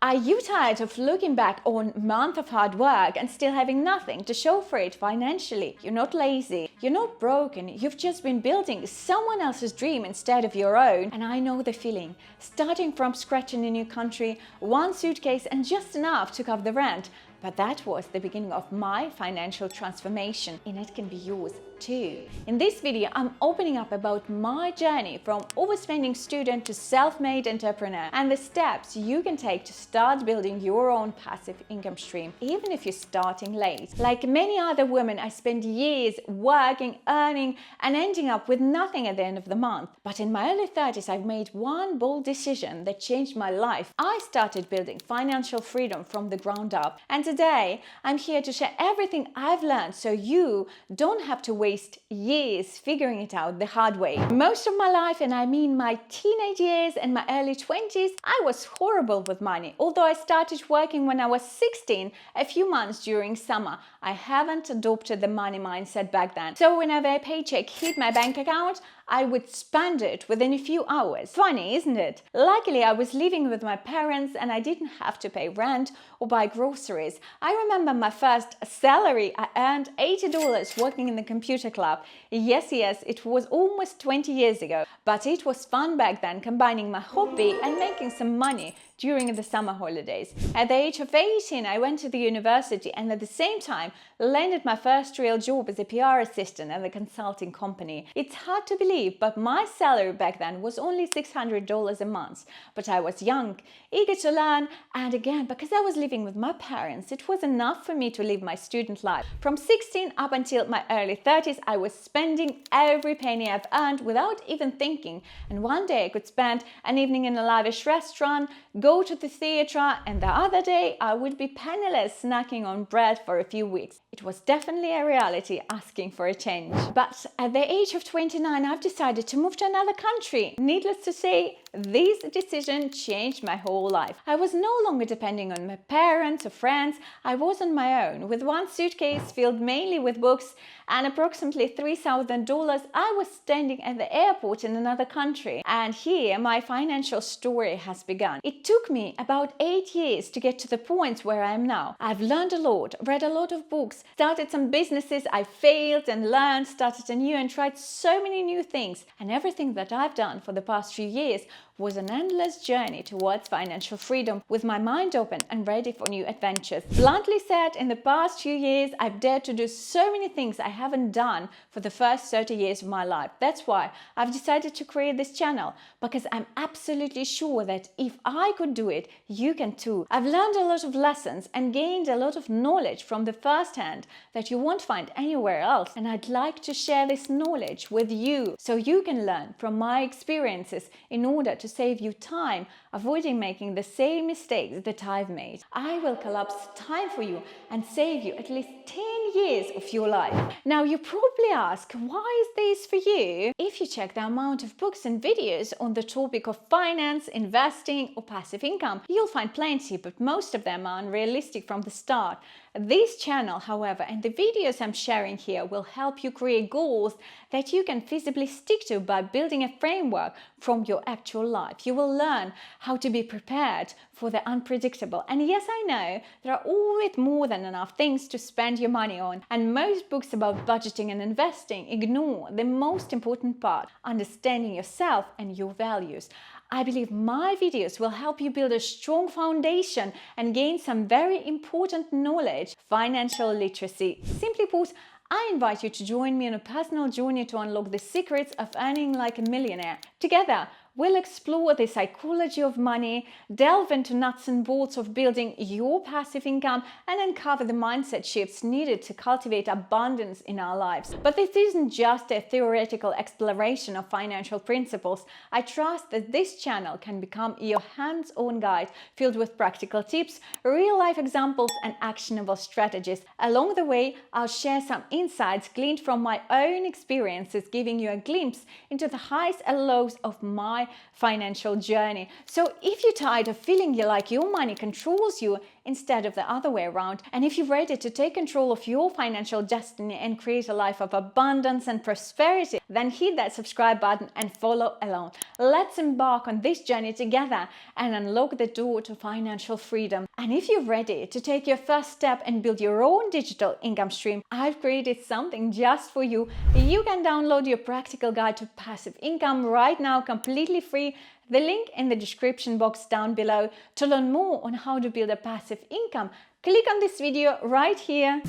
Are you tired of looking back on months of hard work and still having nothing to show for it financially? You're not lazy, you're not broken, you've just been building someone else's dream instead of your own. And I know the feeling. Starting from scratch in a new country, one suitcase and just enough to cover the rent. But that was the beginning of my financial transformation, and it can be yours too. In this video, I'm opening up about my journey from overspending student to self-made entrepreneur and the steps you can take to start building your own passive income stream, even if you're starting late. Like many other women, I spent years working, earning, and ending up with nothing at the end of the month. But in my early 30s, I've made one bold decision that changed my life. I started building financial freedom from the ground up. And today, I'm here to share everything I've learned so you don't have to waste years figuring it out the hard way. Most of my life, and I mean my teenage years and my early 20s, I was horrible with money. Although I started working when I was 16, a few months during summer, I haven't adopted the money mindset back then. So whenever a paycheck hit my bank account, I would spend it within a few hours. Funny, isn't it? Luckily, I was living with my parents and I didn't have to pay rent or buy groceries. I remember my first salary. I earned $80 working in the computer club. Yes, it was almost 20 years ago, but it was fun back then, combining my hobby and making some money during the summer holidays. At the age of 18, I went to the university and at the same time landed my first real job as a PR assistant at a consulting company. It's hard to believe, but my salary back then was only $600 a month. But I was young, eager to learn, and again, because I was living with my parents, it was enough for me to live my student life. From 16 up until my early 30s, I was spending every penny I've earned without even thinking. And one day I could spend an evening in a lavish restaurant, go to the theater, and the other day I would be penniless snacking on bread for a few weeks. It was definitely a reality asking for a change. But at the age of 29, I've decided to move to another country. Needless to say, this decision changed my whole life. I was no longer depending on my parents or friends. I was on my own. With one suitcase filled mainly with books and approximately $3,000, I was standing at the airport in another country. And here my financial story has begun. It took me about 8 years to get to the point where I am now. I've learned a lot, read a lot of books, started some businesses, I failed and learned, started anew and tried so many new things. And everything that I've done for the past few years was an endless journey towards financial freedom, with my mind open and ready for new adventures. Bluntly said, in the past few years, I've dared to do so many things I haven't done for the first 30 years of my life. That's why I've decided to create this channel, because I'm absolutely sure that if I could do it, you can too. I've learned a lot of lessons and gained a lot of knowledge from the first hand that you won't find anywhere else. And I'd like to share this knowledge with you so you can learn from my experiences in order to save you time, avoiding making the same mistakes that I've made. I will collapse time for you and save you at least 10 years of your life. Now you probably ask, why is this for you? If you check the amount of books and videos on the topic of finance, investing or passive income, you'll find plenty, but most of them are unrealistic from the start. This channel, however, and the videos I'm sharing here will help you create goals that you can feasibly stick to by building a framework from your actual life. You will learn how to be prepared for the unpredictable. And yes, I know there are always more than enough things to spend your money on, and most books about budgeting and investing ignore the most important part: understanding yourself and your values. I believe my videos will help you build a strong foundation and gain some very important knowledge: financial literacy. Simply put, I invite you to join me on a personal journey to unlock the secrets of earning like a millionaire. Together, we'll explore the psychology of money, delve into nuts and bolts of building your passive income, and uncover the mindset shifts needed to cultivate abundance in our lives. But this isn't just a theoretical exploration of financial principles. I trust that this channel can become your hands-on guide filled with practical tips, real-life examples, and actionable strategies. Along the way, I'll share some insights gleaned from my own experiences, giving you a glimpse into the highs and lows of my my financial journey. So if you're tired of feeling like your money controls you instead of the other way around, and if you're ready to take control of your financial destiny and create a life of abundance and prosperity, then hit that subscribe button and follow along. Let's embark on this journey together and unlock the door to financial freedom. And if you're ready to take your first step and build your own digital income stream, I've created something just for you. You can download your practical guide to passive income right now, completely free. The link in the description box down below. To learn more on how to build a passive income, click on this video right here.